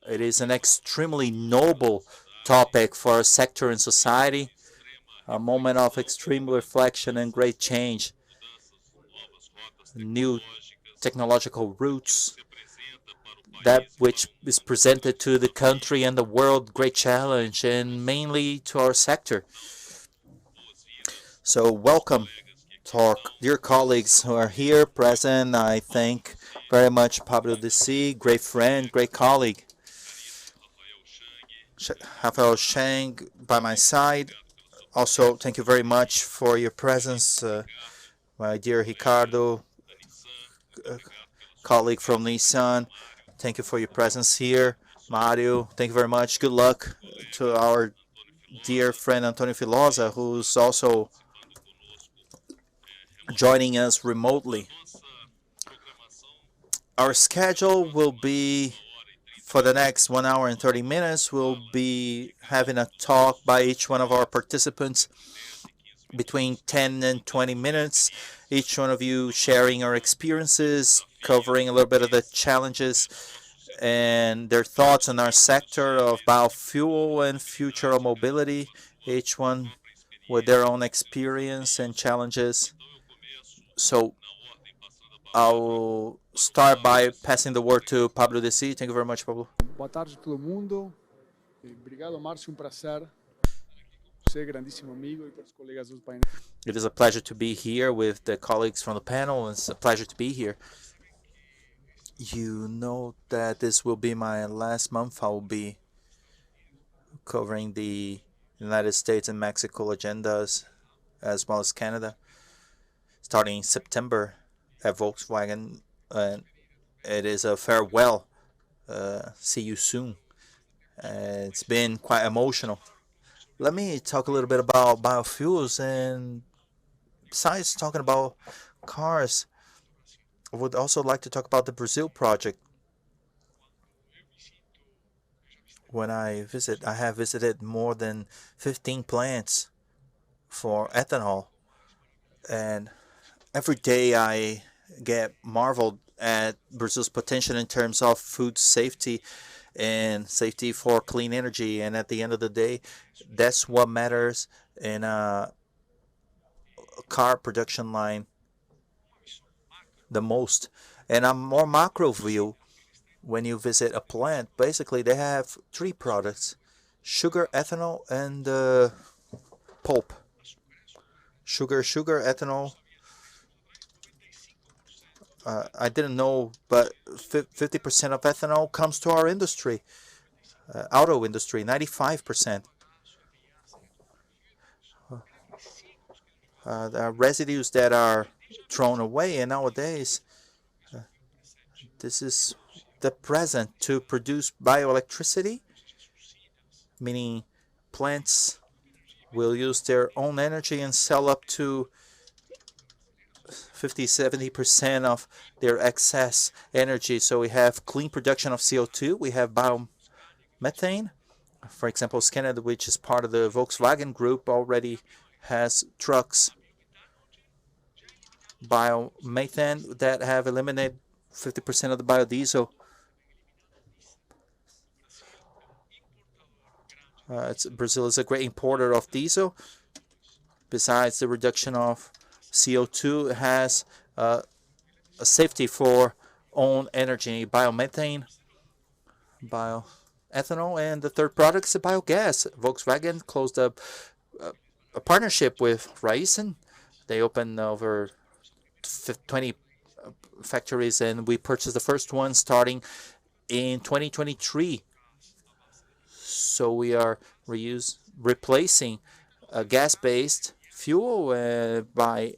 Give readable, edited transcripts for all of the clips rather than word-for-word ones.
It is an extremely noble topic for our sector and society, a moment of extreme reflection and great change, new technological roots, that which is presented to the country and the world, great challenge, and mainly to our sector. So welcome to our dear colleagues who are here present. I thank very much Pablo DC, great friend, great colleague. Rafael Chang by my side. Also, thank you very much for your presence, my dear Ricardo, uh, colleague from Nissan. Thank you for your presence here. Mario, thank you very much. Good luck to our dear friend Antonio Filosa, who's also joining us remotely. Our schedule will be for the next 1 hour and 30 minutes. We'll be having a talk by each one of our participants between 10 and 20 minutes. Each one of you sharing our experiences, covering a little bit of the challenges and their thoughts on our sector of biofuel and future mobility, each one with their own experience and challenges. So I'll start by passing the word to Pablo DC. Thank you very much, Pablo. Boa tarde a todo mundo. Obrigado, Marcio. Prazer. Você, grandíssimo amigo, e para os colegas do painel. It is a pleasure to be here with the colleagues from the panel. It's a pleasure to be here. You know that this will be my last month. I will be covering the United States and Mexico agendas as well as Canada, starting in September at Volkswagen. And it is a farewell. See you soon. It's been quite emotional. Let me talk a little bit about biofuels, and besides talking about cars, I would also like to talk about the Brazil project. When I have visited more than 15 plants for ethanol, and every day I get marveled at Brazil's potential in terms of food safety and safety for clean energy. And at the end of the day, that's what matters in a car production line the most. And a more macro view, when you visit a plant, basically they have three products: sugar, ethanol, and pulp. Sugar, ethanol. I didn't know, but 50% of ethanol comes to our industry, auto industry, 95%. There are residues that are thrown away, and nowadays this is the present to produce bioelectricity, meaning plants will use their own energy and sell up to 50-70% of their excess energy. So we have clean production of CO2, we have biomethane. For example, Canada, which is part of the Volkswagen group, already has trucks biomethane that have eliminated 50% of the biodiesel. Brazil is a great importer of diesel. Besides the reduction of CO2, it has a safety for own energy, biomethane, bioethanol, and the third product is biogas. Volkswagen closed a partnership with Horizonte. They opened over 20 factories, and we purchased the first one starting in 2023. So we are replacing a gas-based fuel by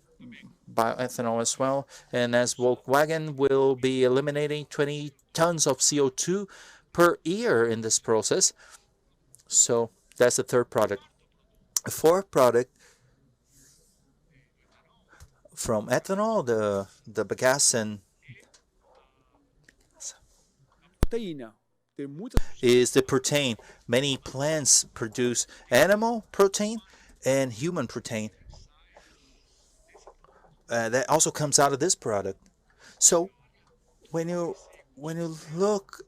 bioethanol as well. And as Volkswagen will be eliminating 20 tons of CO2 per year in this process. So that's the third product. A fourth product from ethanol, the bagasse and Proteína. is the protein. Many plants produce animal protein and human protein. That also comes out of this product. So when you look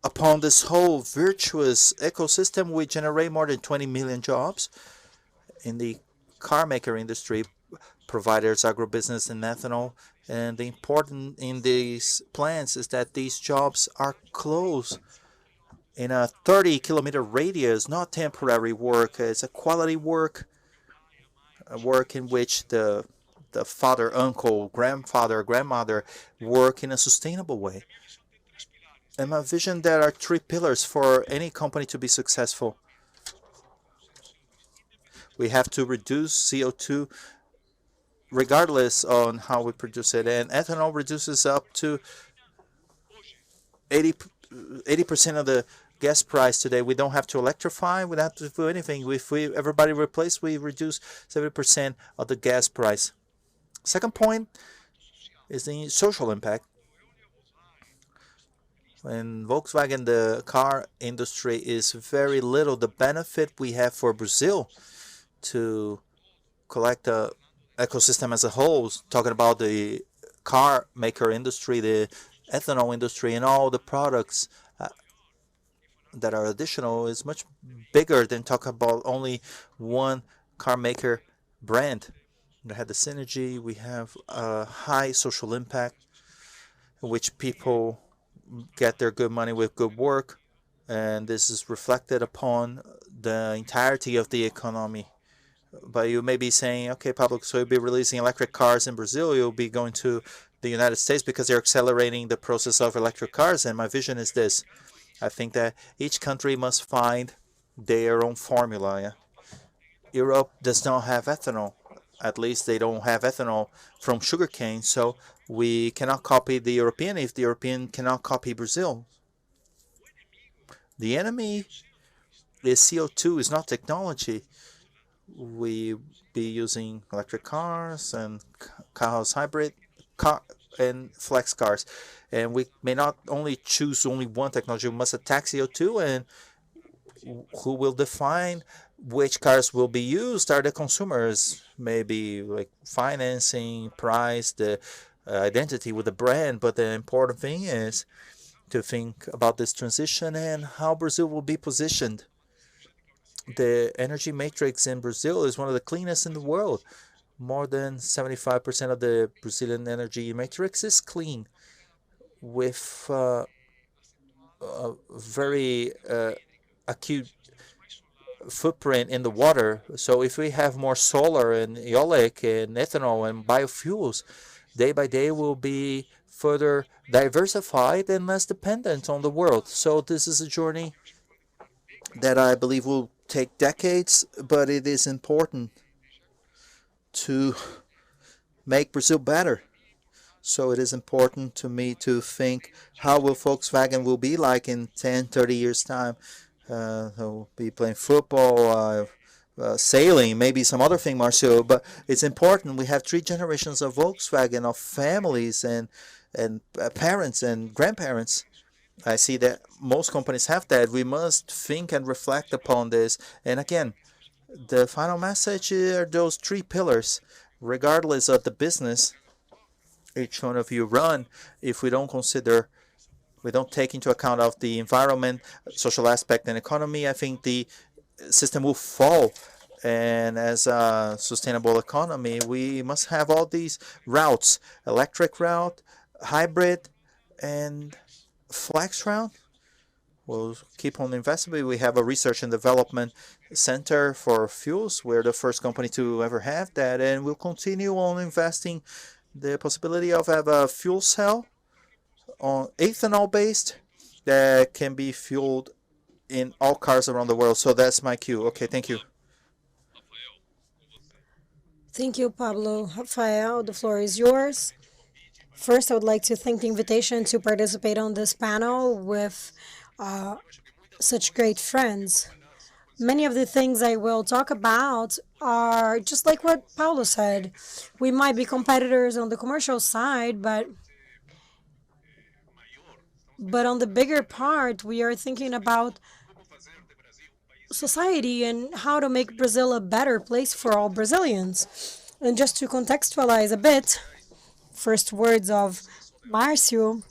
upon this whole virtuous ecosystem, we generate more than 20 million jobs in the car maker industry, providers, agribusiness, and ethanol. And the important in these plants is that these jobs are close in a 30-kilometer radius, not temporary work. It's a quality work, a work in which the father, uncle, grandfather, grandmother work in a sustainable way. In my vision, there are three pillars for any company to be successful. We have to reduce CO2 regardless on how we produce it. And ethanol reduces up to 80% of the gas price today. We don't have to electrify. We don't have to do anything. If everybody replace, we reduce 70% of the gas price. Second point is the social impact. In Volkswagen, the car industry is very little. The benefit we have for Brazil to collect the ecosystem as a whole, talking about the car maker industry, the ethanol industry, and all the products that are additional, is much bigger than talking about only one car maker brand. We have the synergy, we have a high social impact in which people get their good money with good work, and this is reflected upon the entirety of the economy. But you may be saying, okay, Pablo, so you'll be releasing electric cars in Brazil, you'll be going to the United States because they're accelerating the process of electric cars. And my vision is this. I think that each country must find their own formula. Yeah? Europe does not have ethanol. At least they don't have ethanol from sugarcane, so we cannot copy the European if the European cannot copy Brazil. The enemy is CO2, is not technology. We be using electric cars and cars hybrid car and flex cars, and we may not only choose only one technology. We must attack CO2, and who will define which cars will be used are the consumers. Maybe like financing, price, the identity with the brand. But the important thing is to think about this transition and how Brazil will be positioned. The energy matrix in Brazil is one of the cleanest in the world. More than 75% of the Brazilian energy matrix is clean, with a very acute footprint in the water. So if we have more solar and eolic and ethanol and biofuels, day by day will be further diversified and less dependent on the world. So this is a journey that I believe will take decades, but it is important to make Brazil better. So it is important to me to think how will Volkswagen will be like in 10, 30 years time. They'll be playing football, sailing, maybe some other thing, Marcio. But it's important. We have three generations of Volkswagen, of families and parents and grandparents. I see that most companies have that. We must think and reflect upon this. And again, the final message are those three pillars, regardless of the business each one of you run. If we don't take into account of the environment, social aspect, and economy, I think the system will fall. And as a sustainable economy, we must have all these routes: electric route, hybrid, and flex route. We'll keep on investing. We have a research and development center for fuels. We're the first company to ever have that, and we'll continue on investing the possibility of have a fuel cell on ethanol based that can be fueled in all cars around the world. So that's my cue. Okay, thank you. Thank you, Pablo. Rafael, the floor is yours. First, I would like to thank the invitation to participate on this panel with such great friends. Many of the things I will talk about are just like what Paulo said. We might be competitors on the commercial side, but on the bigger part, we are thinking about society and how to make Brazil a better place for all Brazilians. And just to contextualize a bit, first words of Marcio,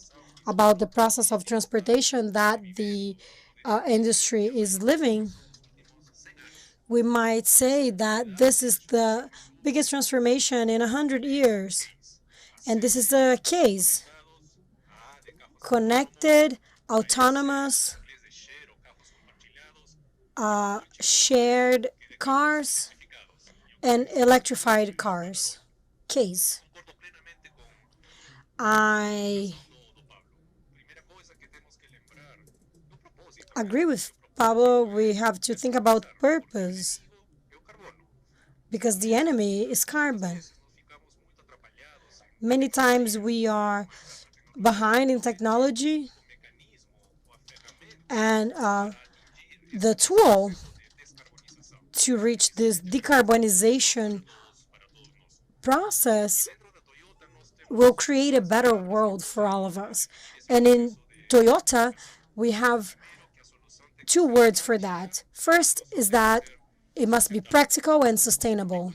about the process of transportation that the industry is living, we might say that this is the biggest transformation in 100 years. And this is the case. Connected, autonomous, shared cars, and electrified cars. Case. I agree with Pablo. We have to think about purpose because the enemy is carbon. Many times we are behind in technology, and the tool to reach this decarbonization process will create a better world for all of us. And in Toyota, we have two words for that. First is that it must be practical and sustainable.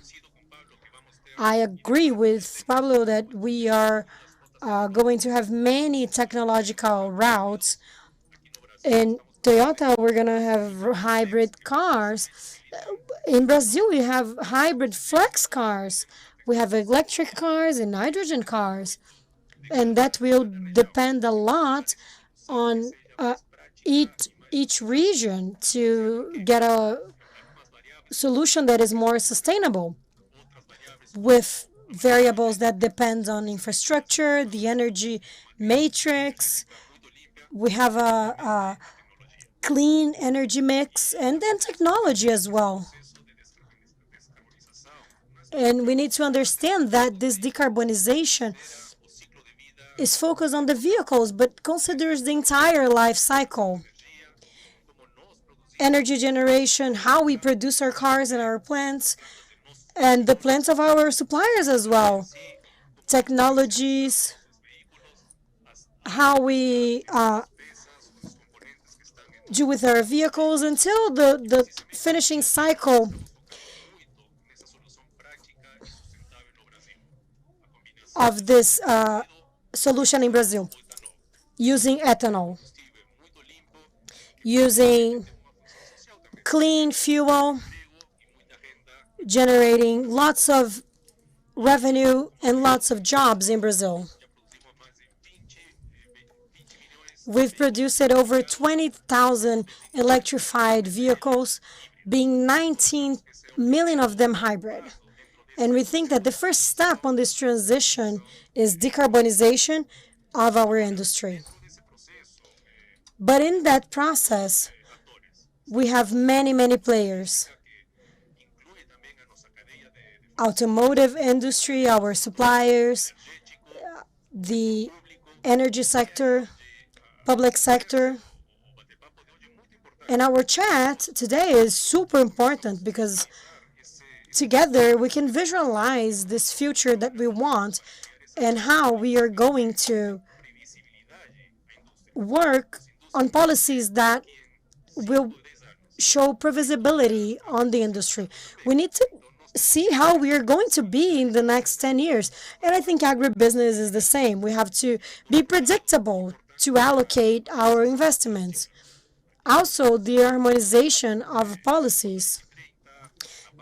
I agree with Pablo that we are going to have many technological routes. In Toyota, we're going to have hybrid cars. In Brazil, we have hybrid flex cars. We have electric cars and hydrogen cars. And that will depend a lot on each region to get a solution that is more sustainable, with variables that depend on infrastructure, the energy matrix. We have a clean energy mix, and then technology as well. And we need to understand that this decarbonization is focused on the vehicles, but considers the entire life cycle. Energy generation, how we produce our cars and our plants, and the plants of our suppliers as well. Technologies, how we do with our vehicles until the finishing cycle of this solution in Brazil, using ethanol, using clean fuel, generating lots of revenue and lots of jobs in Brazil. We've produced over 20,000 electrified vehicles, being 19 million of them hybrid. And we think that the first step on this transition is decarbonization of our industry. But in that process, we have many players. Automotive industry, our suppliers, the energy sector, public sector. And our chat today is super important because together we can visualize this future that we want and how we are going to work on policies that will show previsibility on the industry. We need to see how we are going to be in the next 10 years. And I think agribusiness is the same. We have to be predictable to allocate our investments. Also, the harmonization of policies.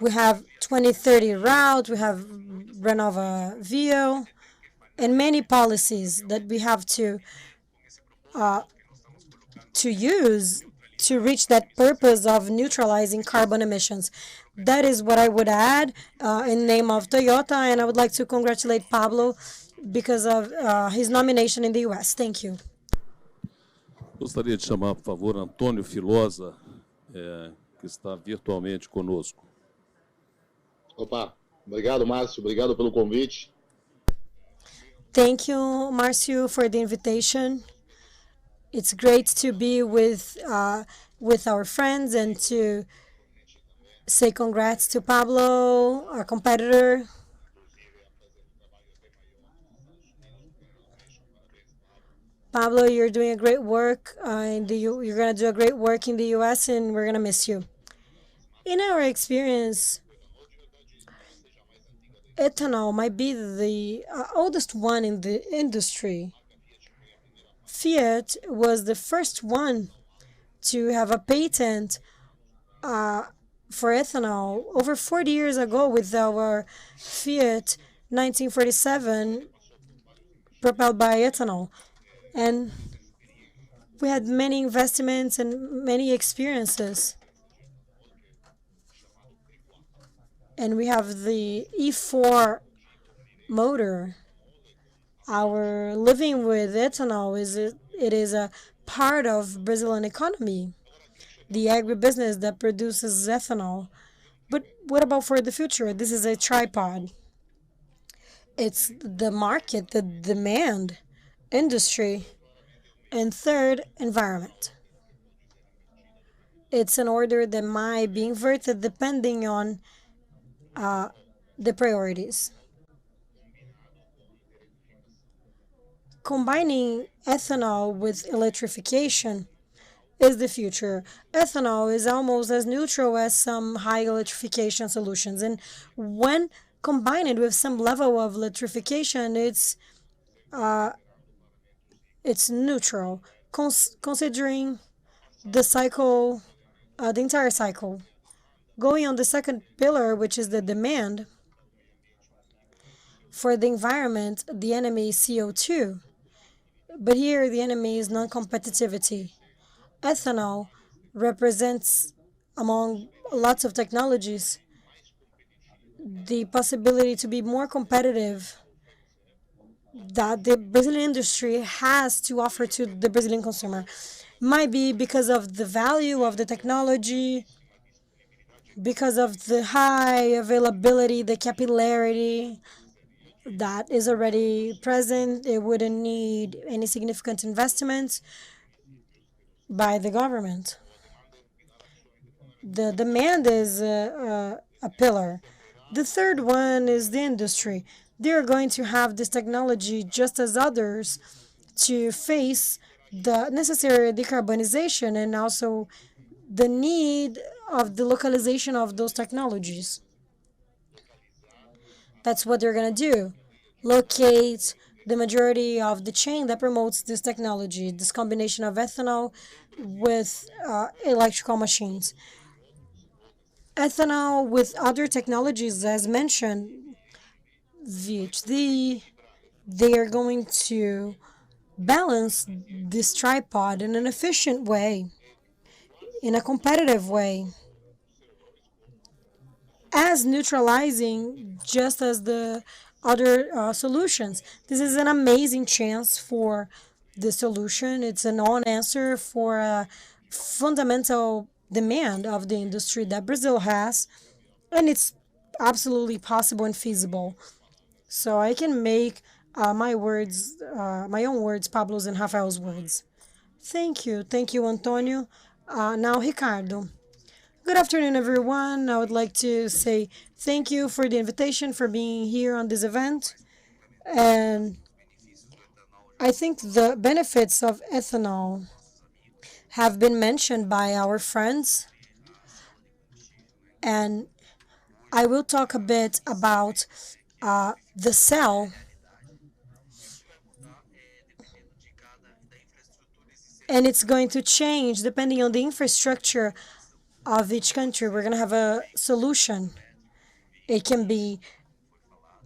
We have 2030 route, we have RenovaVio, and many policies that we have to use to reach that purpose of neutralizing carbon emissions. That is what I would add in name of Toyota, and I would like to congratulate Pablo because of his nomination in the U.S. Thank you. Gostaria de chamar, por favor, Antônio Filosa, que está virtualmente conosco. Opa, obrigado, Márcio. Obrigado pelo convite. Thank you, Marcio, for the invitation. It's great to be with our friends and to say congrats to Pablo, our competitor. Pablo, you're doing a great work. You're going to do a great work in the U.S., and we're going to miss you. In our experience, ethanol might be the oldest one in the industry. Fiat was the first one to have a patent for ethanol over 40 years ago with our Fiat 1947 propelled by ethanol. And we had many investments and many experiences. And we have the E4 motor. Our living with ethanol is a part of Brazilian economy, the agribusiness that produces ethanol. But what about for the future? This is a tripod. It's the market, the demand, industry, and third, environment. It's an order that might be inverted depending on the priorities. Combining ethanol with electrification is the future. Ethanol is almost as neutral as some high electrification solutions. And when combined with some level of electrification, it's neutral, considering the cycle, the entire cycle. Going on the second pillar, which is the demand, for the environment, the enemy is CO2. But here, the enemy is non-competitivity. Ethanol represents, among lots of technologies, the possibility to be more competitive that the Brazilian industry has to offer to the Brazilian consumer. Might be because of the value of the technology, because of the high availability, the capillarity that is already present. It wouldn't need any significant investments by the government. The demand is a pillar. The third one is the industry. They're going to have this technology just as others to face the necessary decarbonization and also the need of the localization of those technologies. That's what they're going to do. Locate the majority of the chain that promotes this technology, this combination of ethanol with electrical machines. Ethanol with other technologies, as mentioned, VHD, they are going to balance this tripod in an efficient way, in a competitive way, as neutralizing just as the other solutions. This is an amazing chance for the solution. It's a non-answer for a fundamental demand of the industry that Brazil has, and it's absolutely possible and feasible. So I can make my words, my own words, Pablo's and Rafael's words. Thank you. Thank you, Antonio. Now, Ricardo. Good afternoon, everyone. I would like to say thank you for the invitation, for being here on this event. And I think the benefits of ethanol have been mentioned by our friends. And I will talk a bit about the cell. And it's going to change depending on the infrastructure of each country. We're going to have a solution. It can be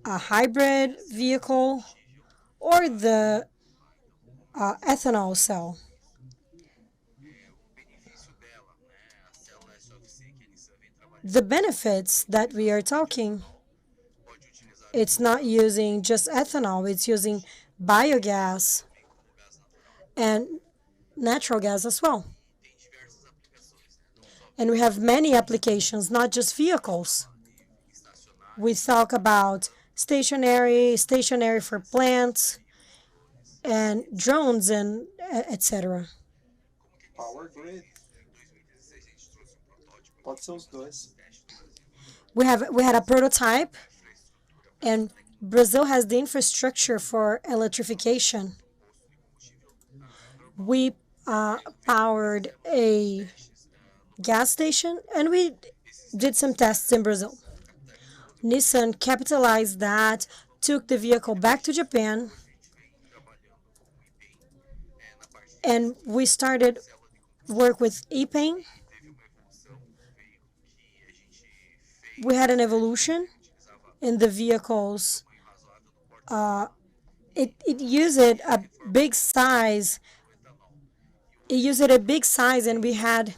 a hybrid vehicle or the ethanol cell. The benefits that we are talking, it's not using just ethanol, it's using biogas and natural gas as well. And we have many applications, not just vehicles. We talk about stationary for plants, and drones, and etc. Power grid. Pode ser os dois. We had a prototype, and Brazil has the infrastructure for electrification. We powered a gas station, and we did some tests in Brazil. Nissan capitalized that, took the vehicle back to Japan, and we started work with EPAN. We had an evolution in the vehicles. It used a big size. It used a big size, and we had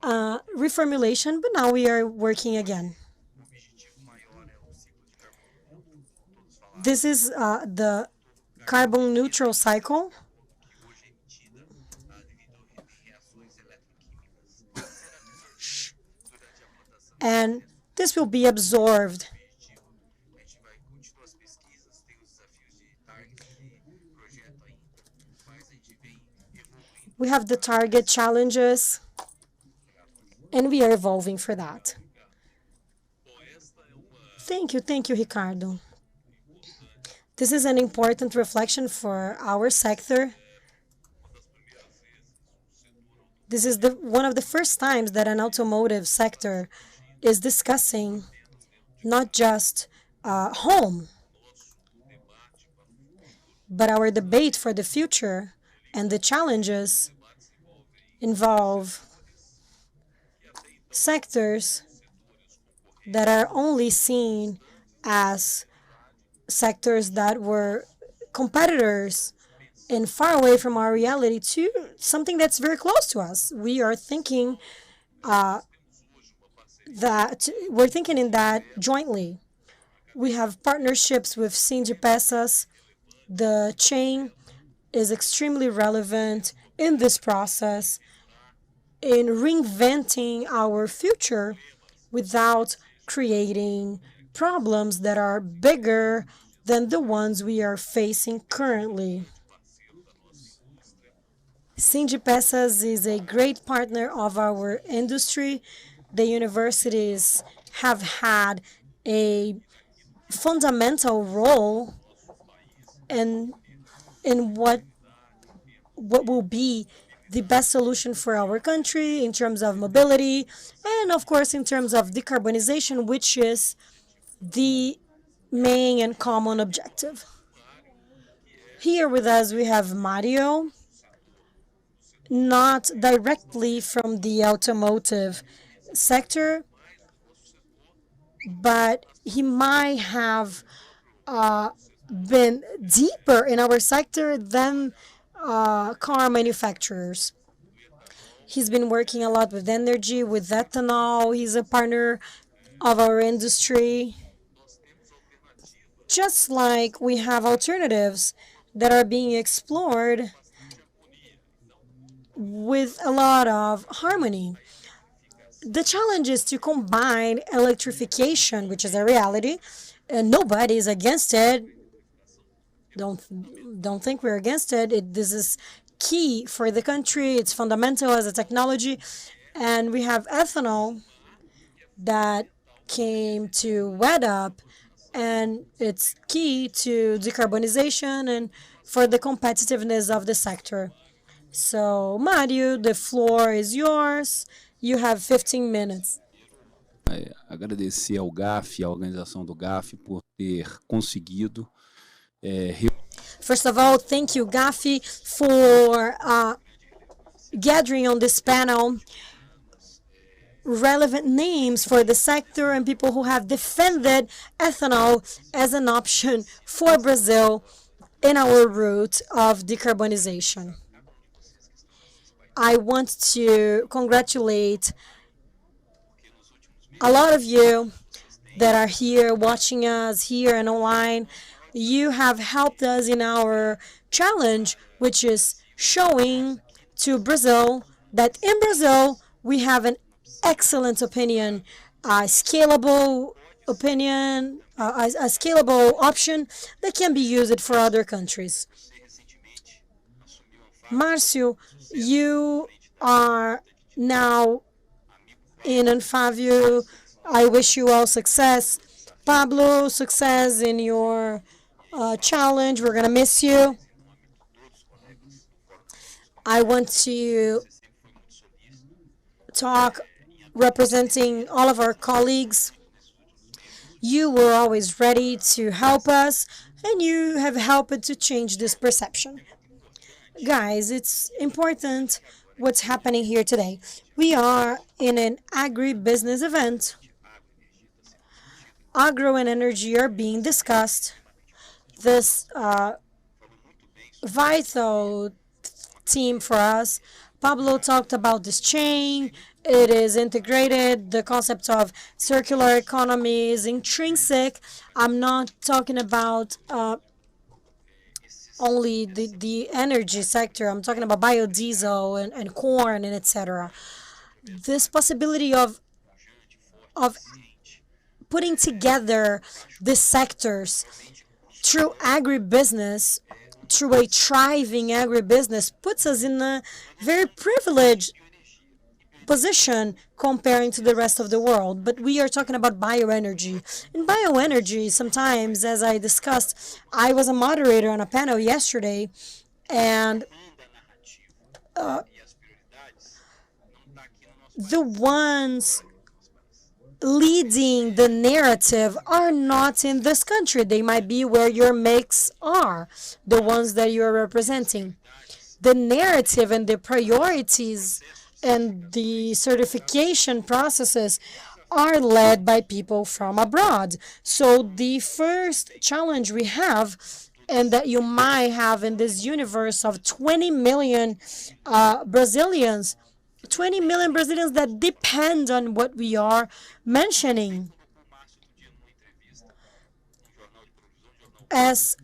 reformulation, but now we are working again. This is the carbon neutral cycle. And this will be absorbed. We have the target challenges, and we are evolving for that. Thank you, Ricardo. This is an important reflection for our sector. This is one of the first times that an automotive sector is discussing not just home, but our debate for the future and the challenges involve sectors that are only seen as sectors that were competitors and far away from our reality to something that's very close to us. We are thinking that we're thinking in that jointly. We have partnerships with Sindipesas. The chain is extremely relevant in this process in reinventing our future without creating problems that are bigger than the ones we are facing currently. Sindipesas is a great partner of our industry. The universities have had a fundamental role in what will be the best solution for our country in terms of mobility and, of course, in terms of decarbonization, which is the main and common objective. Here with us, we have Marcio, not directly from the automotive sector, but he might have been deeper in our sector than car manufacturers. He's been working a lot with energy, with ethanol. He's a partner of our industry. Just like we have alternatives that are being explored with a lot of harmony. The challenge is to combine electrification, which is a reality, and nobody is against it. Don't think we're against it. This is key for the country. It's fundamental as a technology. And we have ethanol that came to wet up, and it's key to decarbonization and for the competitiveness of the sector. So, Mario, the floor is yours. You have 15 minutes. Agradecer ao GAF, à organização do GAF, por ter conseguido. First of all, thank you, GAFI, for gathering on this panel relevant names for the sector and people who have defended ethanol as an option for Brazil in our route of decarbonization. I want to congratulate a lot of you that are here watching us here and online. You have helped us in our challenge, which is showing to Brazil that in Brazil we have an excellent opinion, a scalable opinion, a scalable option that can be used for other countries. Marcio, you are now in Anfavea. I wish you all success. Pablo, success in your challenge. We're going to miss you. I want to talk representing all of our colleagues. You were always ready to help us, and you have helped to change this perception. Guys, it's important what's happening here today. We are in an agribusiness event. Agro and energy are being discussed. This vital team for us. Pablo talked about this chain. It is integrated. The concept of circular economy is intrinsic. I'm not talking about only the energy sector. I'm talking about biodiesel and corn and etc. This possibility of putting together the sectors through agribusiness, through a thriving agribusiness, puts us in a very privileged position comparing to the rest of the world. But we are talking about bioenergy. In bioenergy, sometimes, as I discussed, I was a moderator on a panel yesterday, and the ones leading the narrative are not in this country. They might be where your makes are, the ones that you're representing. The narrative and the priorities and the certification processes are led by people from abroad. So the first challenge we have, and that you might have in this universe of 20 million Brazilians, 20 million Brazilians that depend on what we are mentioning. As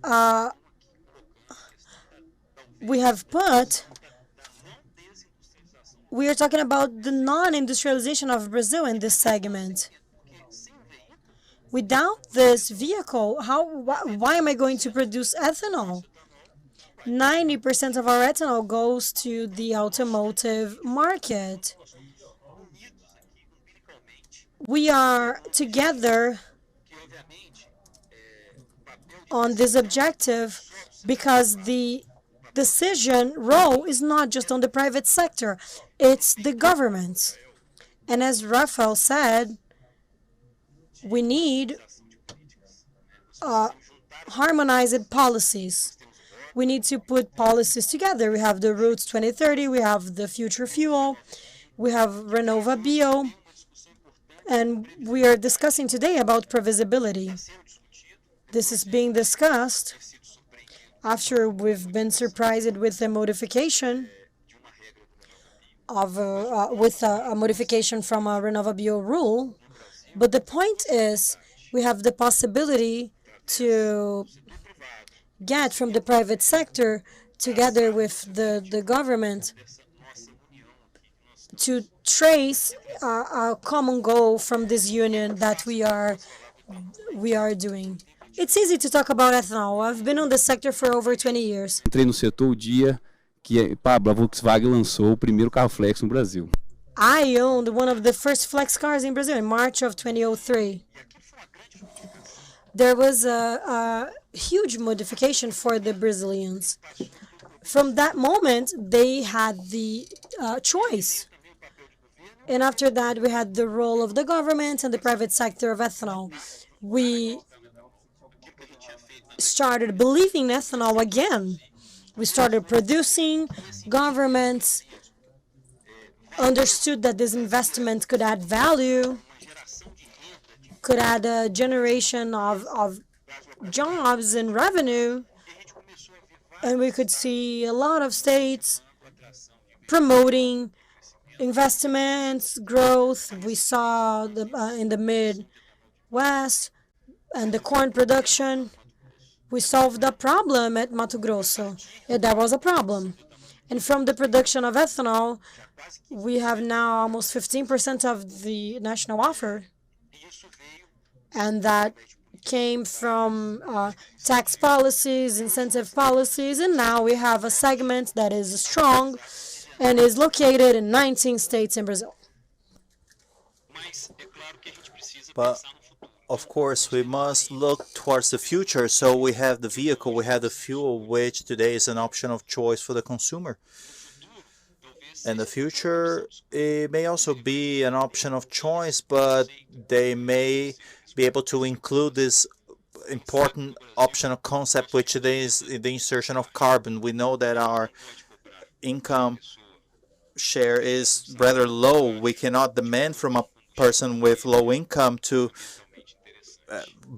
we have put, we are talking about the non-industrialization of Brazil in this segment. Without this vehicle, why am I going to produce ethanol? 90% of our ethanol goes to the automotive market. We are together on this objective because the decision role is not just on the private sector, it's the government. And as Rafael said, we need harmonized policies. We need to put policies together. We have the Roots 2030, we have the Future Fuel, we have Renova Bio, and we are discussing today about previsibility. This is being discussed after we've been surprised with a modification of a modification from a Renova Bio rule. But the point is, we have the possibility to get from the private sector together with the government to trace a common goal from this union that we are doing. It's easy to talk about ethanol. I've been on this sector for over 20 years. Entrei no setor o dia que Pablo, a Volkswagen lançou o primeiro carro flex no Brasil. I owned one of the first flex cars in Brazil in March of 2003. There was a huge modification for the Brazilians. From that moment, they had the choice. And after that, we had the role of the government and the private sector of ethanol. We started believing in ethanol again. We started producing. Governments understood that this investment could add value, could add a generation of jobs and revenue. And we could see a lot of states promoting investments, growth. We saw in the Midwest and the corn production. We solved the problem at Mato Grosso. That was a problem. And from the production of ethanol, we have now almost 15% of the national offer. And that came from tax policies, incentive policies, and now we have a segment that is strong and is located in 19 states in Brazil. But of course, we must look towards the future. So we have the vehicle, we have the fuel, which today is an option of choice for the consumer. In the future, it may also be an option of choice, but they may be able to include this important optional concept, which is the insertion of carbon. We know that our income share is rather low. We cannot demand from a person with low income to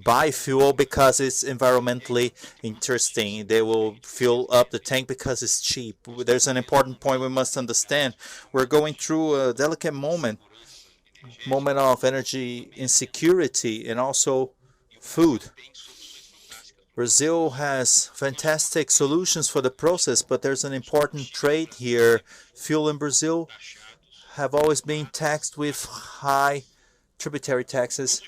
buy fuel because it's environmentally interesting. They will fill up the tank because it's cheap. There's an important point we must understand. We're going through a delicate moment of energy insecurity and also food. Brazil has fantastic solutions for the process, but there's an important trait here. Fuel in Brazil have always been taxed with high tributary taxes,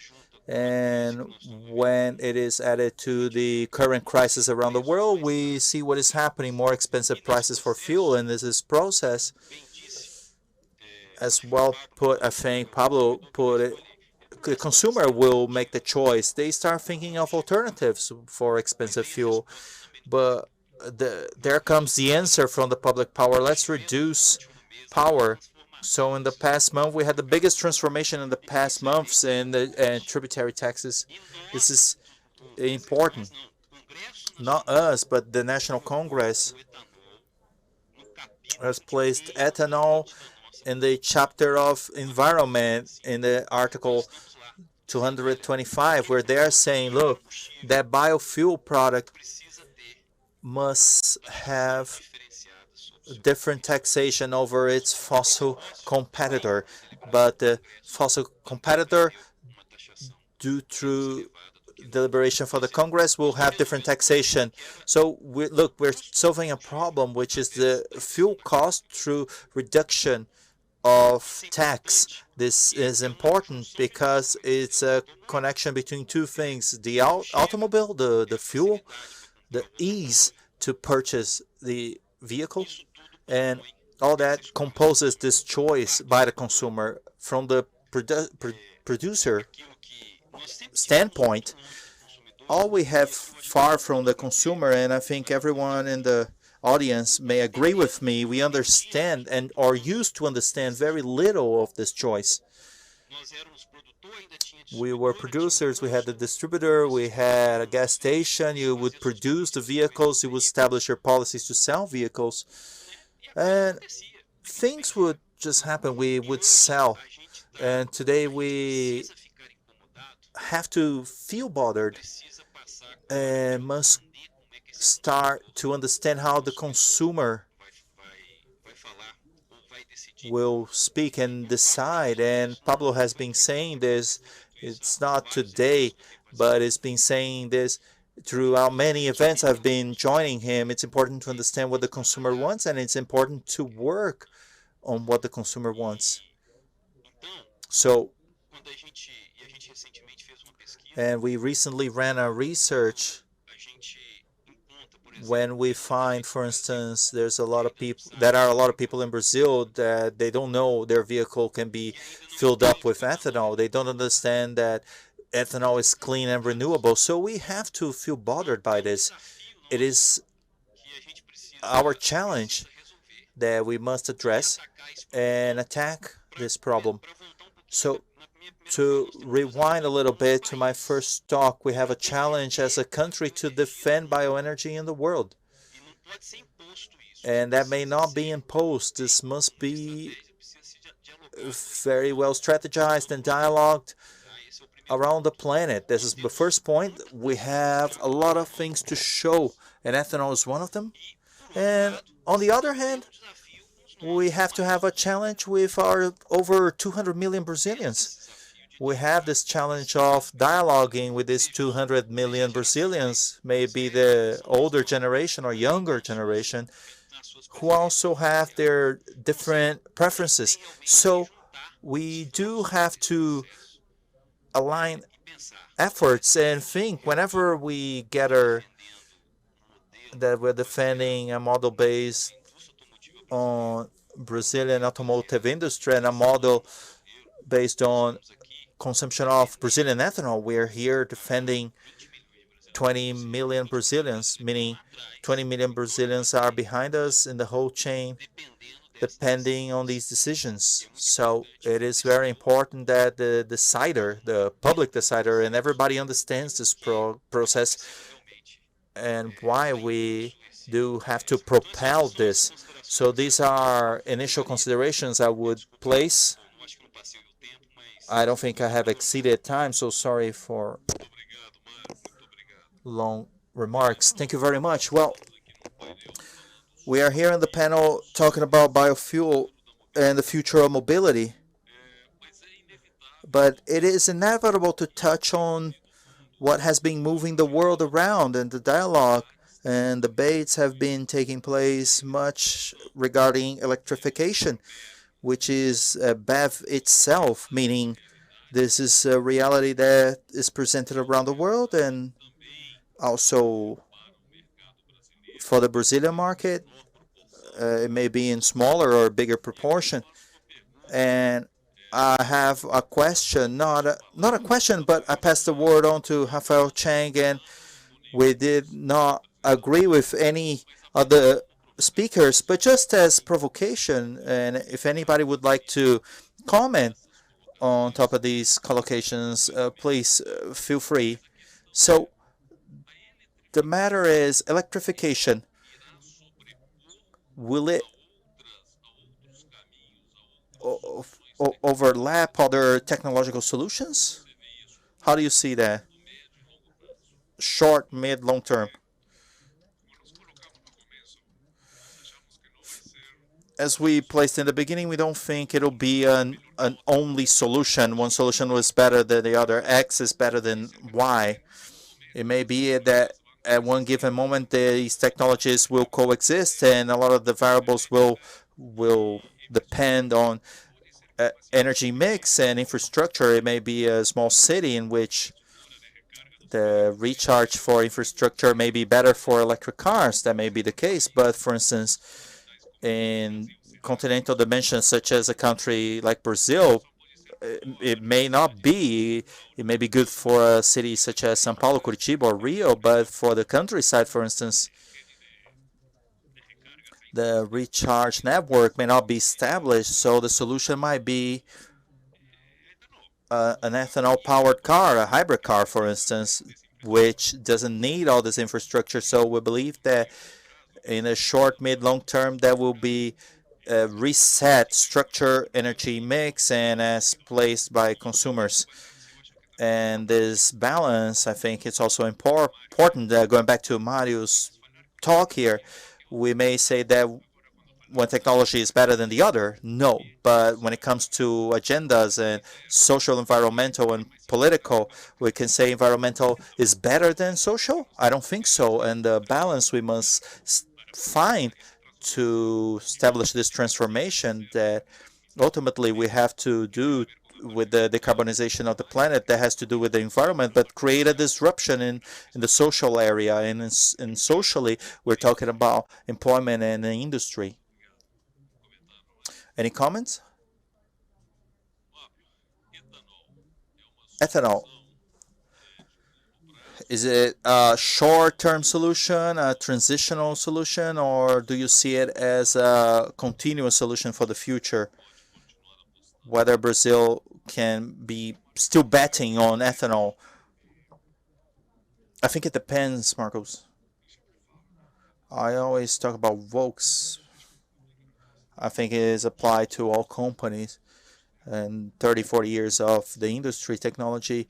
and when it is added to the current crisis around the world, we see what is happening, more expensive prices for fuel, and this is process as well put. I think Pablo put it, the consumer will make the choice. They start thinking of alternatives for expensive fuel, but there comes the answer from the public power. Let's reduce power. So in the past month, we had the biggest transformation in the past months in the tributary taxes. This is important. Not us, but the National Congress has placed ethanol in the chapter of environment in the Article 225, where they are saying, look, that biofuel product must have different taxation over its fossil competitor, but the fossil competitor, due to deliberation for the Congress, will have different taxation. So we're solving a problem, which is the fuel cost through reduction of tax. This is important because it's a connection between two things: the automobile, the fuel, the ease to purchase the vehicle, and all that composes this choice by the consumer. From the producer standpoint, all we have far from the consumer, and I think everyone in the audience may agree with me, we understand and are used to understand very little of this choice. We were producers, we had the distributor, we had a gas station, you would produce the vehicles, you would establish your policies to sell vehicles, and things would just happen, we would sell. And today we have to feel bothered and must start to understand how the consumer will speak and decide. And Pablo has been saying this, it's not today, but it's been saying this throughout many events I've been joining him. It's important to understand what the consumer wants, and it's important to work on what the consumer wants. So, and we recently ran a research when we find, for instance, there are a lot of people in Brazil that they don't know their vehicle can be filled up with ethanol. They don't understand that ethanol is clean and renewable. So we have to feel bothered by this. It is our challenge that we must address and attack this problem. So to rewind a little bit to my first talk, we have a challenge as a country to defend bioenergy in the world. And that may not be imposed. This must be very well strategized and dialogued around the planet. This is the first point. We have a lot of things to show, and ethanol is one of them. And on the other hand, we have to have a challenge with our over 200 million Brazilians. We have this challenge of dialoguing with these 200 million Brazilians, maybe the older generation or younger generation, who also have their different preferences. So we do have to align efforts and think whenever we gather that we're defending a model based on Brazilian automotive industry and a model based on consumption of Brazilian ethanol. We're here defending 20 million Brazilians, meaning 20 million Brazilians are behind us in the whole chain, depending on these decisions. So it is very important that the decider, the public decider, and everybody understands this process and why we do have to propel this. So these are initial considerations I would place. I don't think I have exceeded time, so sorry for long remarks. Thank you very much. Well, we are here on the panel talking about biofuel and the future of mobility, but it is inevitable to touch on what has been moving the world around, and the dialogue and debates have been taking place much regarding electrification, which is BEV itself, meaning this is a reality that is presented around the world and also for the Brazilian market. It may be in smaller or bigger proportion. And I have a question, not a question, but I pass the word on to Rafael Chang, and we did not agree with any of the speakers, but just as provocation, and if anybody would like to comment on top of these collocations, please feel free. So the matter is electrification. Will it overlap other technological solutions? How do you see that? Short, mid, long term? As we placed in the beginning, we don't think it'll be an only solution. One solution was better than the other. X is better than Y. It may be that at one given moment these technologies will coexist, and a lot of the variables will depend on energy mix and infrastructure. It may be a small city in which the recharge for infrastructure may be better for electric cars. That may be the case. But for instance, in continental dimensions, such as a country like Brazil, it may not be. It may be good for a city such as São Paulo, Curitiba, or Rio, but for the countryside, for instance, the recharge network may not be established. So the solution might be an ethanol-powered car, a hybrid car, for instance, which doesn't need all this infrastructure. So we believe that in a short, mid, long term, there will be a reset structure, energy mix, and as placed by consumers. And this balance, I think, it's also important. Going back to Mario's talk here, we may say that one technology is better than the other. No, but when it comes to agendas and social, environmental, and political, we can say environmental is better than social? I don't think so. And the balance we must find to establish this transformation that ultimately we have to do with the decarbonization of the planet, that has to do with the environment, but create a disruption in the social area. And socially, we're talking about employment and the industry. Any comments? Ethanol. Is it a short-term solution, a transitional solution, or do you see it as a continuous solution for the future? Whether Brazil can be still betting on ethanol? I think it depends, Marcos. I always talk about Volks. I think it is applied to all companies. And 30, 40 years of the industry, technology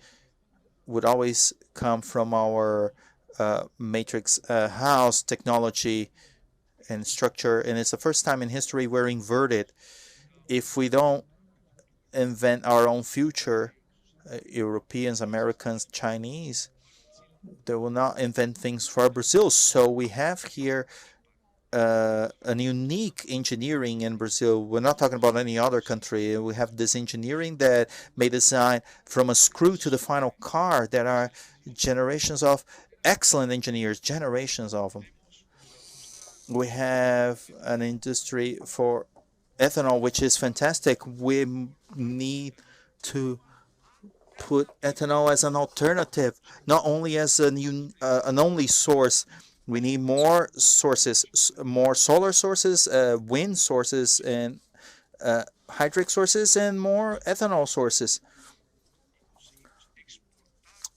would always come from our matrix house technology and structure. And it's the first time in history we're inverted. If we don't invent our own future, Europeans, Americans, Chinese, they will not invent things for Brazil. So we have here an unique engineering in Brazil. We're not talking about any other country. We have this engineering that may design from a screw to the final car. There are generations of excellent engineers, generations of them. We have an industry for ethanol, which is fantastic. We need to put ethanol as an alternative, not only as an only source We need more sources, more solar sources, wind sources, and hydric sources, and more ethanol sources.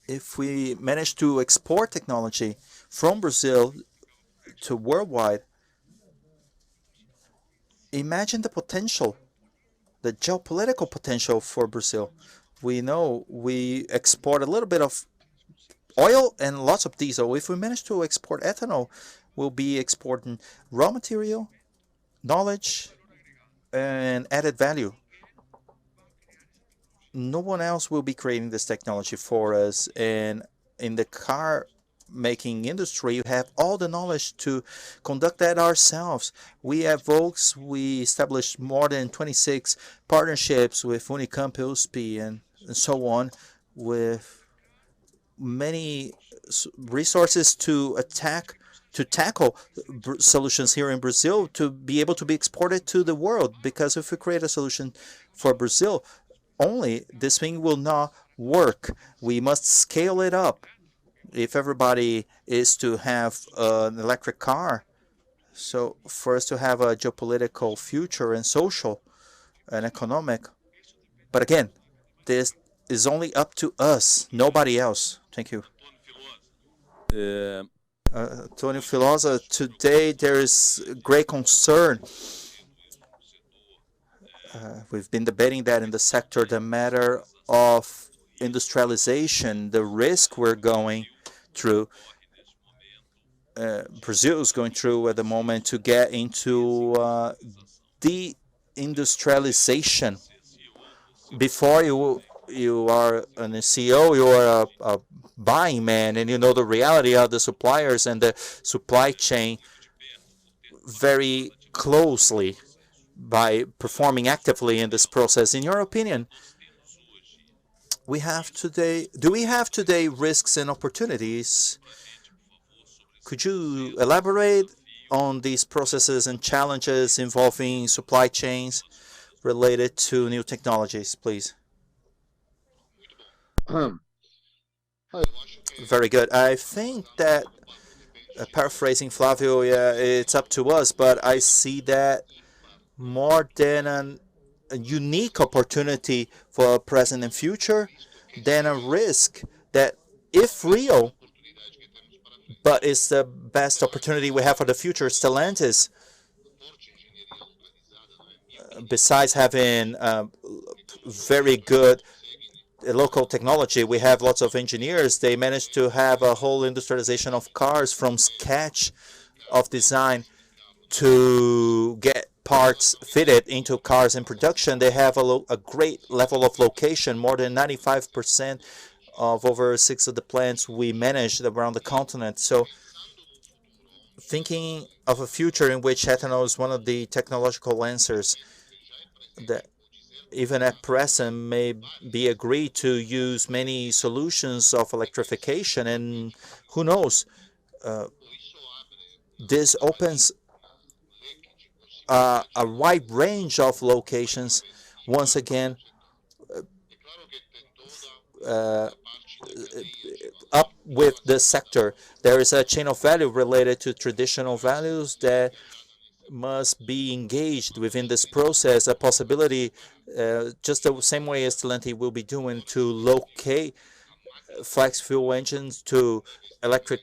If we manage to export technology from Brazil to worldwide, imagine the potential, the geopolitical potential for Brazil. We know we export a little bit of oil and lots of diesel. If we manage to export ethanol, we'll be exporting raw material, knowledge, and added value. No one else will be creating this technology for us. And in the car making industry, you have all the knowledge to conduct that ourselves. We at Volks, we established more than 26 partnerships with Unicamp, USP, and so on, with many resources to tackle solutions here in Brazil to be able to be exported to the world. Because if we create a solution for Brazil only, this thing will not work. We must scale it up. If everybody is to have an electric car, so for us to have a geopolitical future and social and economic, but again, this is only up to us, nobody else. Thank you. É, Tony Filosa, today there is great concern. We've been debating that in the sector, the matter of industrialization, the risk we're going through. Brazil is going through at the moment to get into deindustrialization. Before you are a CEO, you are a buying man, and you know the reality of the suppliers and the supply chain very closely by performing actively in this process. In your opinion, do we have today risks and opportunities? Could you elaborate on these processes and challenges involving supply chains related to new technologies, please? Very good. I think that, paraphrasing Flavio, yeah, it's up to us, but I see that more than a unique opportunity for present and future than a risk that, if real, but it's the best opportunity we have for the future. Stellantis, besides having very good local technology, we have lots of engineers. They managed to have a whole industrialization of cars from sketch of design to get parts fitted into cars in production. They have a great level of location, more than 95% of over 6 of the plants we managed around the continent. So thinking of a future in which ethanol is one of the technological answers that even at present may be agreed to use many solutions of electrification, and who knows, this opens a wide range of locations. Once again, up with the sector, there is a chain of value related to traditional values that must be engaged within this process. A possibility, just the same way as Stellantis will be doing, to locate flex fuel engines to electric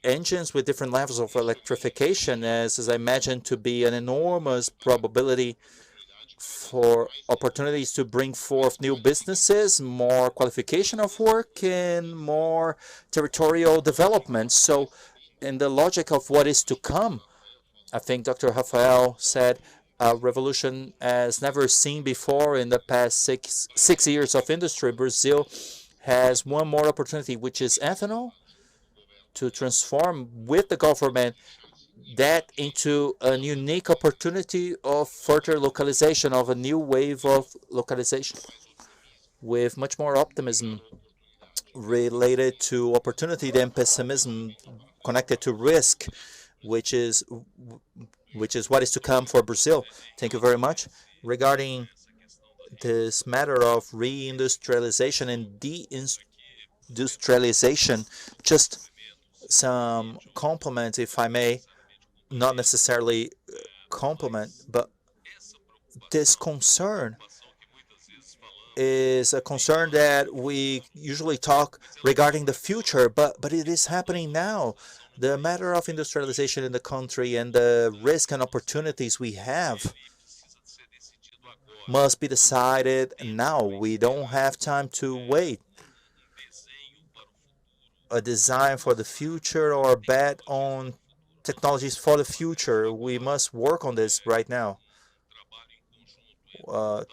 engines with different levels of electrification, as I imagine to be an enormous probability for opportunities to bring forth new businesses, more qualification of work, and more territorial development. So in the logic of what is to come, I think Dr. Rafael said a revolution as never seen before in the past six years of industry. Brazil has one more opportunity, which is ethanol, to transform with the government that into a unique opportunity of further localization, of a new wave of localization, with much more optimism related to opportunity than pessimism connected to risk, which is what is to come for Brazil. Thank you very much. Regarding this matter of reindustrialization and deindustrialization, just some compliment, if I may, not necessarily compliment, but this concern is a concern that we usually talk regarding the future, but it is happening now. The matter of industrialization in the country and the risk and opportunities we have must be decided now. We don't have time to wait. A design for the future or bet on technologies for the future. We must work on this right now. Uh,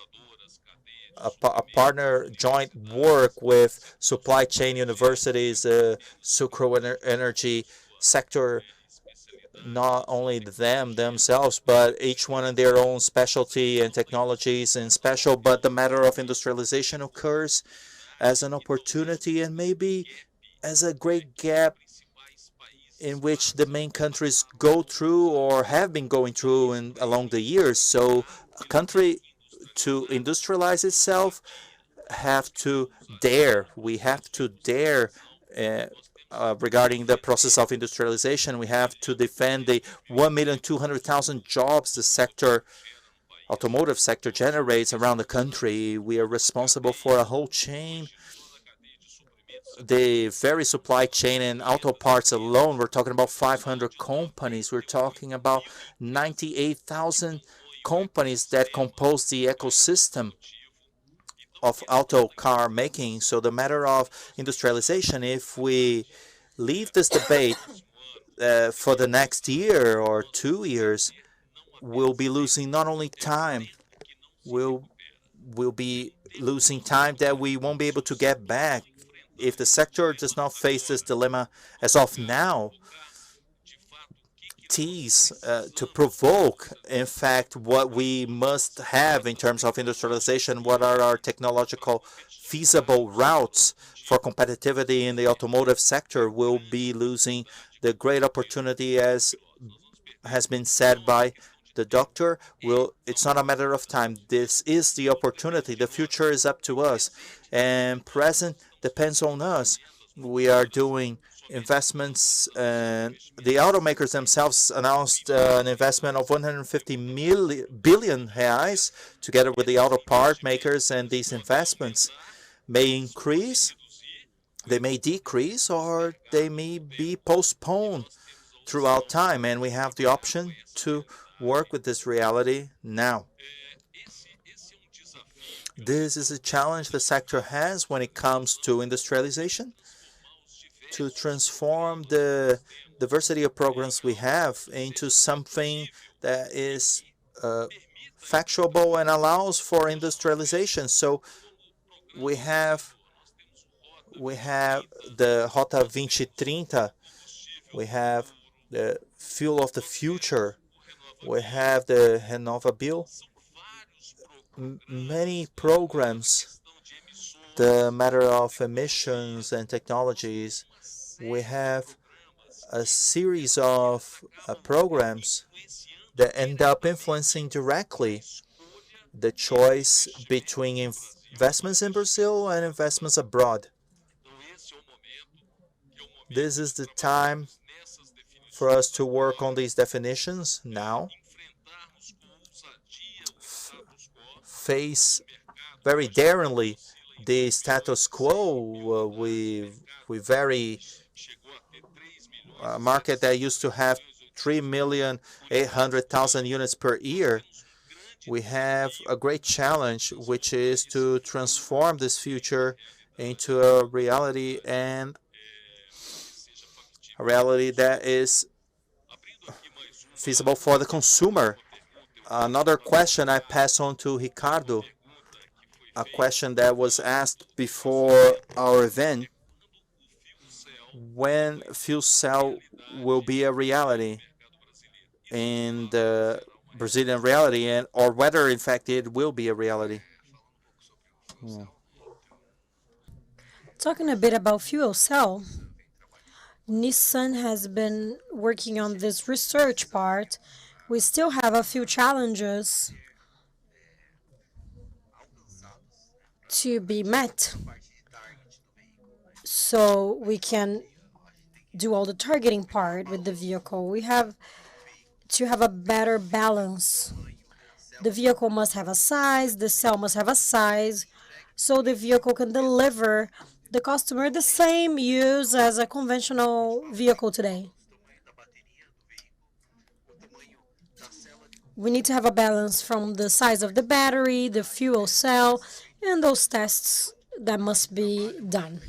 a partner joint work with supply chain universities, sucro energy sector, not only them themselves, but each one in their own specialty and technologies and special. But the matter of industrialization occurs as an opportunity and maybe as a great gap in which the main countries go through or have been going through along the years. So a country to industrialize itself have to dare. We have to dare regarding the process of industrialization. We have to defend the 1,200,000 jobs the sector, automotive sector, generates around the country. We are responsible for a whole chain. The very supply chain and auto parts alone, we're talking about 500 companies. We're talking about 98,000 companies that compose the ecosystem of auto car making. So the matter of industrialization, if we leave this debate for the next year or 2 years, we'll be losing not only time, we'll be losing time that we won't be able to get back. If the sector does not face this dilemma as of now, tease to provoke, in fact, what we must have in terms of industrialization, what are our technological feasible routes for competitivity in the automotive sector, will be losing the great opportunity, as has been said by the doctor. It's not a matter of time. This is the opportunity. The future is up to us, and present depends on us. We are doing investments, and the automakers themselves announced an investment of 150 billion reais together with the auto part makers, and these investments may increase, they may decrease, or they may be postponed throughout time, and we have the option to work with this reality now. This is a challenge the sector has when it comes to industrialization, to transform the diversity of programs we have into something that is factual and allows for industrialization. So we have the Rota 2030, we have the fuel of the future, we have the Renova Bill, many programs, the matter of emissions and technologies. We have a series of programs that end up influencing directly the choice between investments in Brazil and investments abroad. This is the time for us to work on these definitions now, face very daringly the status quo. We very a market that used to have 3,800,000 units per year. We have a great challenge, which is to transform this future into a reality, and a reality that is feasible for the consumer. Another question I pass on to Ricardo, a question that was asked before our event: when fuel cell will be a reality in the Brazilian reality, and or whether in fact it will be a reality. Yeah. Talking a bit about fuel cell, Nissan has been working on this research part. We still have a few challenges to be met so we can do all the targeting part with the vehicle. We have to have a better balance. The vehicle must have a size, the cell must have a size, so the vehicle can deliver the customer the same use as a conventional vehicle today. We need to have a balance from the size of the battery, the fuel cell, and those tests that must be done.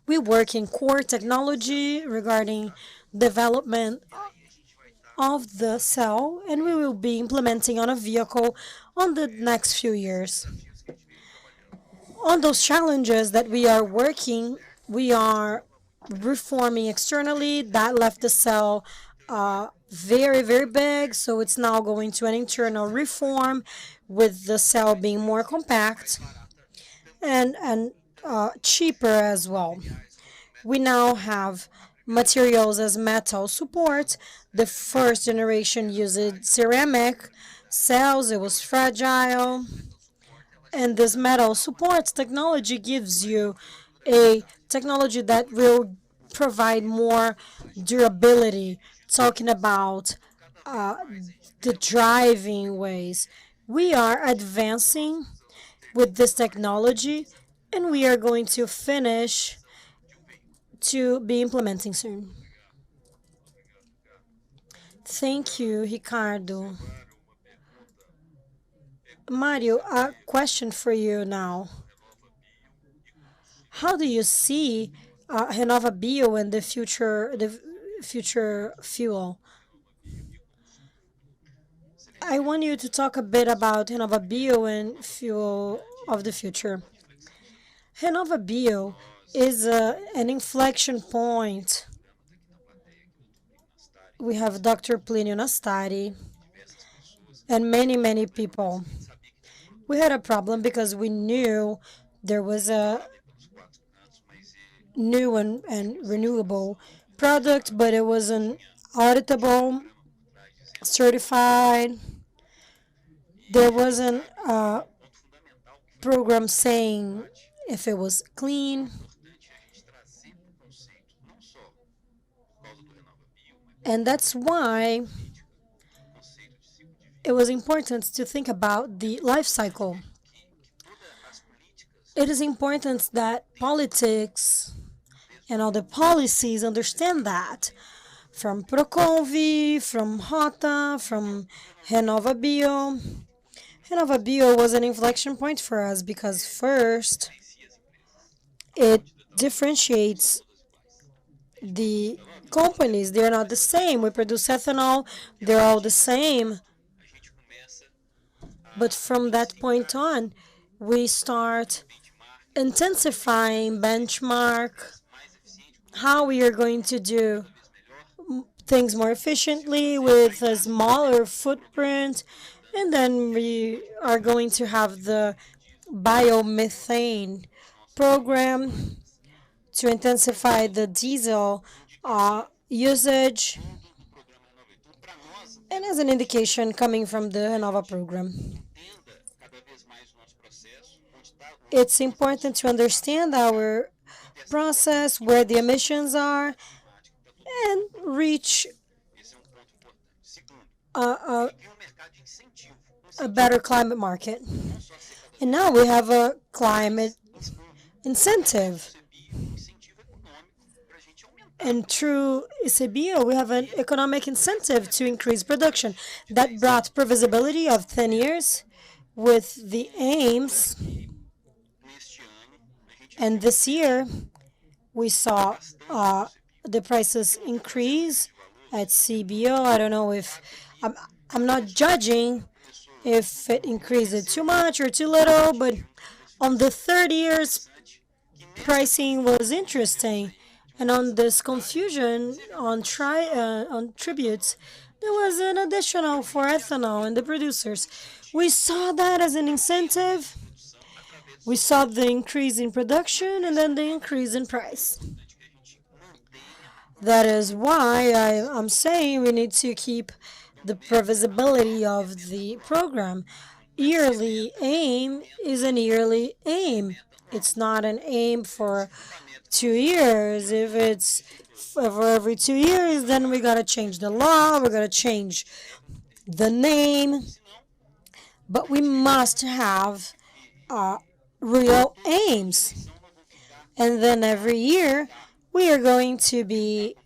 We work in core technology regarding development of the cell, and we will be implementing on a vehicle on the next few years. On those challenges that we are working, we are reforming externally. That left the cell very, very big, so it's now going to an internal reform with the cell being more compact and cheaper as well. We now have materials as metal support. The first generation used ceramic cells, it was fragile. And this metal supports technology gives you a technology that will provide more durability, talking about the driving ways. We are advancing with this technology, and we are going to finish to be implementing soon. Thank you, Ricardo. Mario, a question for you now. How do you see Renova Bio and the future fuel? I want you to talk a bit about Renova Bio and fuel of the future. Renova Bio is an inflection point. We have Dr. Plinio Nastari and many, many people. We had a problem because we knew there was a new and renewable product, but it wasn't auditable, certified. There wasn't a program saying if it was clean. And that's why it was important to think about the life cycle. It is important that politics and all the policies understand that. From Proconvi, from Rota, from Renova Bio. Renova Bio was an inflection point for us because first, it differentiates the companies. They're not the same. We produce ethanol, they're all the same. But from that point on, we start intensifying benchmark, how we are going to do things more efficiently with a smaller footprint, and then we are going to have the biomethane program to intensify the diesel usage, and as an indication coming from the Renova program. It's important to understand our process, where the emissions are, and reach a better climate market. And now we have a climate incentive. And through ICBio, we have an economic incentive to increase production that brought previsibility of 10 years with the aims. And this year, we saw the prices increase at CBO. I don't know if I'm not judging if it increased too much or too little, but on the 3rd years, pricing was interesting. And on this confusion on tributes, there was an additional for ethanol and the producers. We saw that as an incentive. We saw the increase in production and then the increase in price. That is why I'm saying we need to keep the previsibility of the program. Yearly aim is an yearly aim. It's not an aim for 2 years. If it's for every 2 years, then we gotta change the law, we're gonna change the name, but we must have real aims. And then every year, we are going to be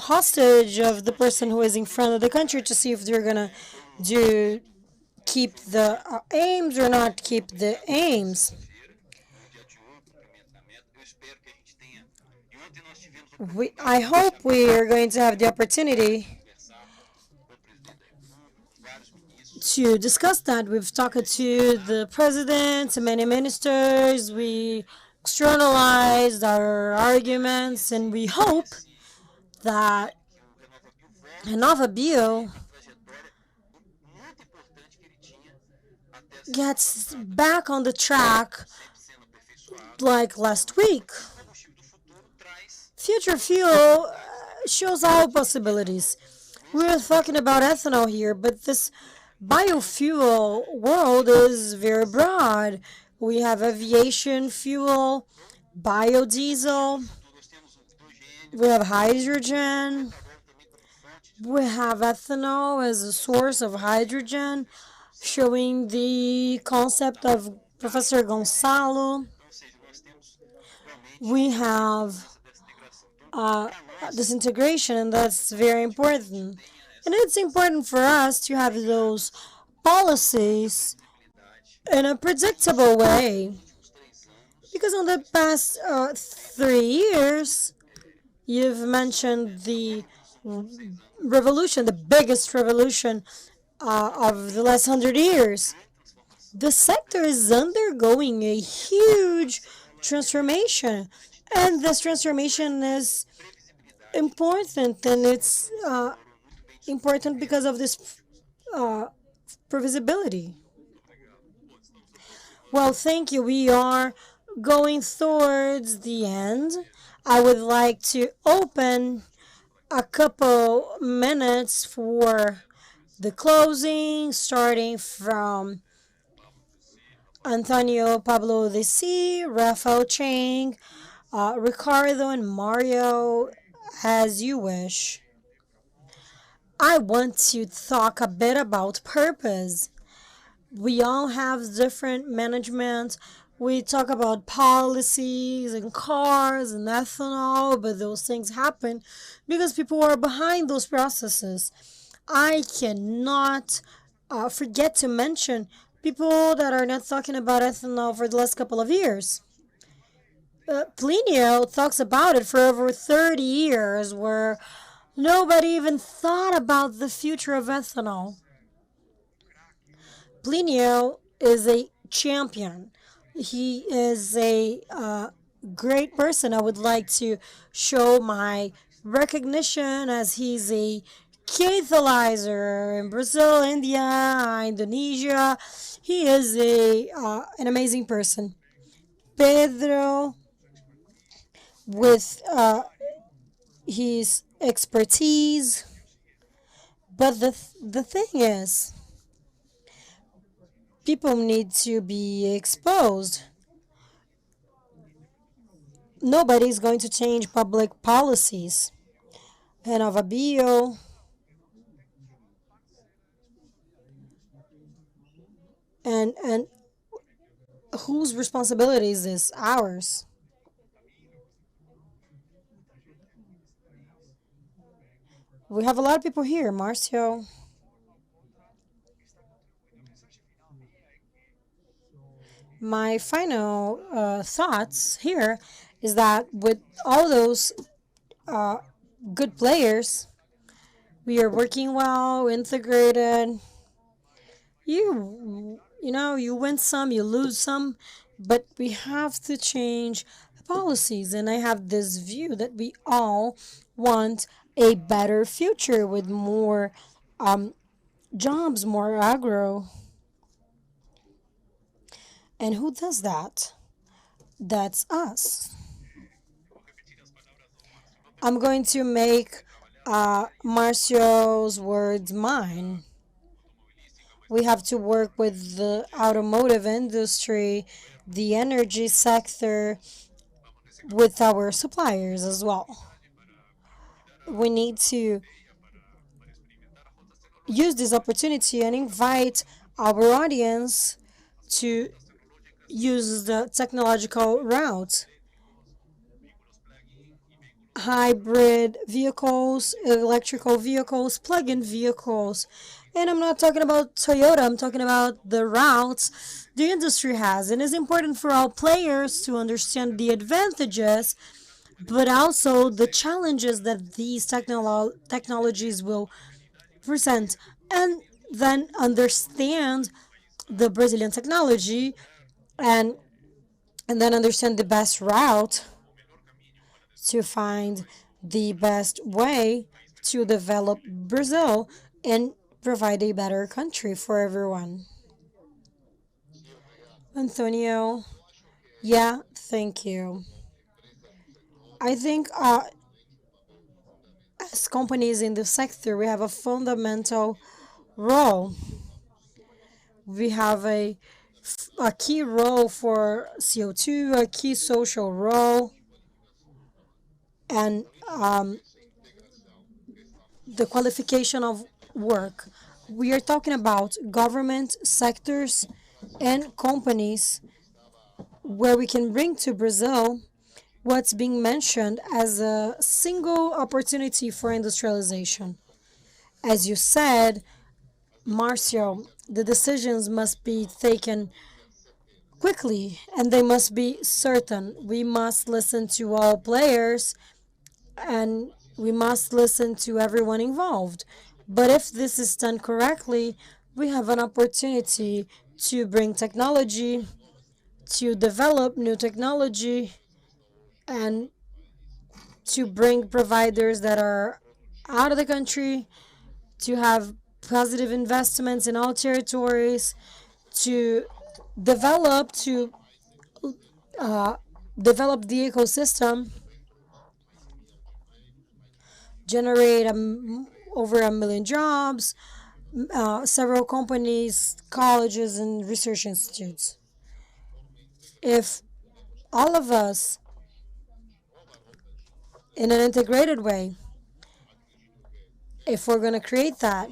hostage of the person who is in front of the country to see if they're gonna do keep the aims or not keep the aims. I hope we are going to have the opportunity to discuss that. We've talked to the president, to many ministers. We externalized our arguments, and we hope that Anfavea gets back on the track like last week. Future fuel shows all possibilities. We're talking about ethanol here, but this biofuel world is very broad. We have aviation fuel, biodiesel, we have hydrogen, we have ethanol as a source of hydrogen, showing the concept of Professor Gonçalo. We have this integration, and that's very important. And it's important for us to have those policies in a predictable way. Because in the past 3 years, you've mentioned the revolution, the biggest revolution of the last 100 years. The sector is undergoing a huge transformation, and this transformation is important, and it's important because of this previsibility. Well, thank you. We are going towards the end. I would like to open a couple minutes for the closing, starting from Antonio, Pablo de C, Rafael, Chang, Ricardo, and Mario, as you wish. I want to talk a bit about purpose. We all have different management. We talk about policies and cars and ethanol, but those things happen because people are behind those processes. I cannot forget to mention people that are not talking about ethanol for the last couple of years. Plinio talks about it for over 30 years, where nobody even thought about the future of ethanol. Plinio is a champion. He is a great person. I would like to show my recognition, as he's a catalyzer in Brazil, India, Indonesia. He is an amazing person. Pedro, with his expertise. But the thing is, people need to be exposed. Nobody's going to change public policies. And of a bio, and whose responsibility is this? Ours. We have a lot of people here, Marcio. My final thoughts here is that with all those good players, we are working well, integrated. You win some, you lose some, but we have to change policies. And I have this view that we all want a better future with more jobs, more agro. And who does that? That's us. I'm going to make Marcio's words mine. We have to work with the automotive industry, the energy sector with our suppliers as well. We need to use this opportunity and invite our audience to use the technological route. Hybrid vehicles, electrical vehicles, plug-in vehicles. And I'm not talking about Toyota, I'm talking about the routes the industry has. And it's important for all players to understand the advantages, but also the challenges that these technologies will present. And then understand the Brazilian technology and then understand the best route to find the best way to develop Brazil and provide a better country for everyone. Antonio, yeah, thank you. I think as companies in the sector, we have a fundamental role. We have a key role for CO2, a key social role, and the qualification of work. We are talking about government sectors and companies where we can bring to Brazil what's being mentioned as a single opportunity for industrialization. As you said, Marcio, the decisions must be taken quickly and they must be certain. We must listen to all players and we must listen to everyone involved. But if this is done correctly, we have an opportunity to bring technology, to develop new technology, and to bring providers that are out of the country, to have positive investments in all territories, to develop to develop the ecosystem, generate over 1 million jobs, several companies, colleges, and research institutes. If all of us, in an integrated way, if we're going to create that,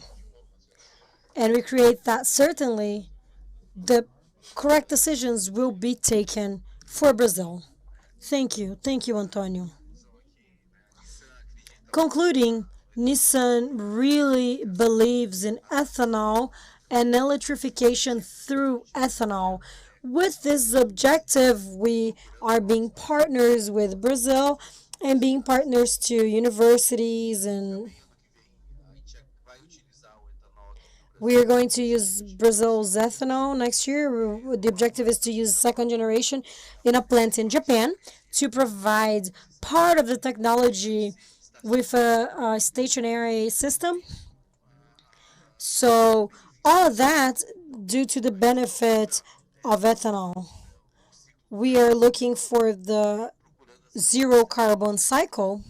and we create that, certainly the correct decisions will be taken for Brazil. Thank you. Thank you, Antonio. Concluding, Nissan really believes in ethanol and electrification through ethanol. With this objective, we are being partners with Brazil and being partners to universities, and we are going to use Brazil's ethanol next year. The objective is to use second generation in a plant in Japan to provide part of the technology with a stationary system. So all of that due to the benefit of ethanol. We are looking for the zero carbon cycle,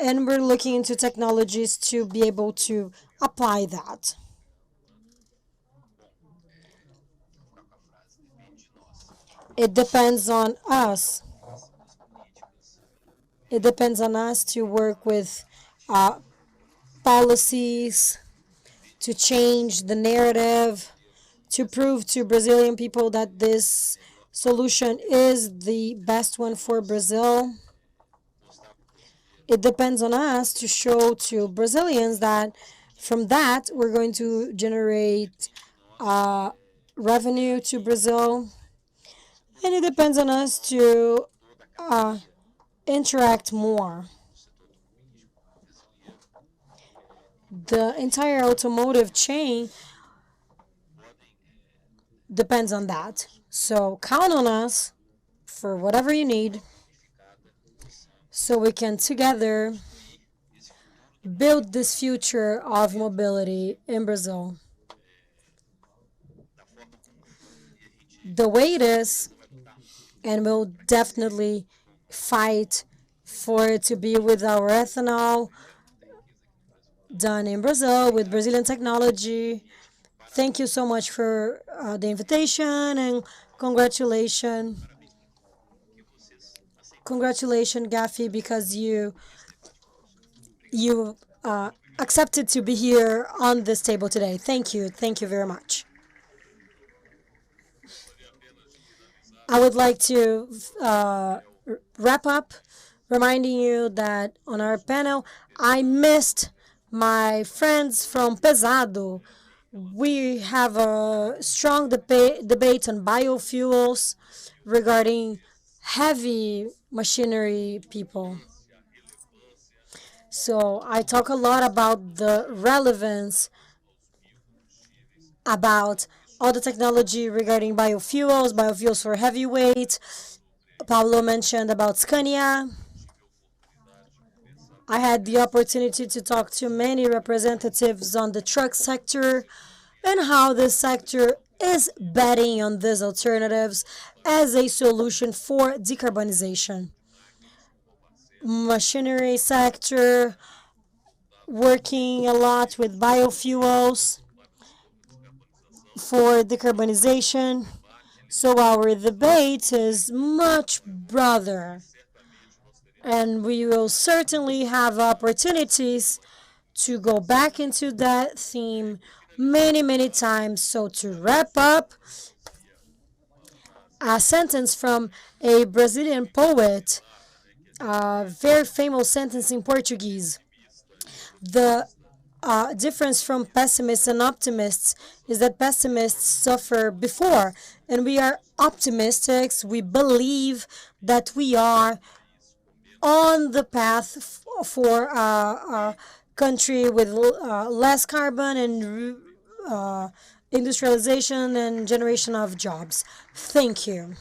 and we're looking into technologies to be able to apply that. It depends on us. It depends on us to work with policies, to change the narrative, to prove to Brazilian people that this solution is the best one for Brazil. It depends on us to show to Brazilians that from that we're going to generate revenue to Brazil. And it depends on us to interact more. The entire automotive chain depends on that. So count on us for whatever you need so we can together build this future of mobility in Brazil. The way it is, and we'll definitely fight for it to be with our ethanol done in Brazil with Brazilian technology. Thank you so much for the invitation, and Congratulations. Congratulations, Gaffy, because you accepted to be here on this table today. Thank you. Thank you very much. I would like to wrap up reminding you that on our panel, I missed my friends from Pesado. We have a strong debate on biofuels regarding heavy machinery people. So I talk a lot about the relevance about all the technology regarding biofuels for heavyweight. Pablo mentioned about Scania. I had the opportunity to talk to many representatives on the truck sector and how this sector is betting on these alternatives as a solution for decarbonization. Machinery sector working a lot with biofuels for decarbonization. So our debate is much broader, and we will certainly have opportunities to go back into that theme many, many times. So to wrap up, a sentence from a Brazilian poet, a very famous sentence in Portuguese. The difference from pessimists and optimists is that pessimists suffer before, and we are optimists. We believe that we are on the path for a country with less carbon and industrialization and generation of jobs. Thank you.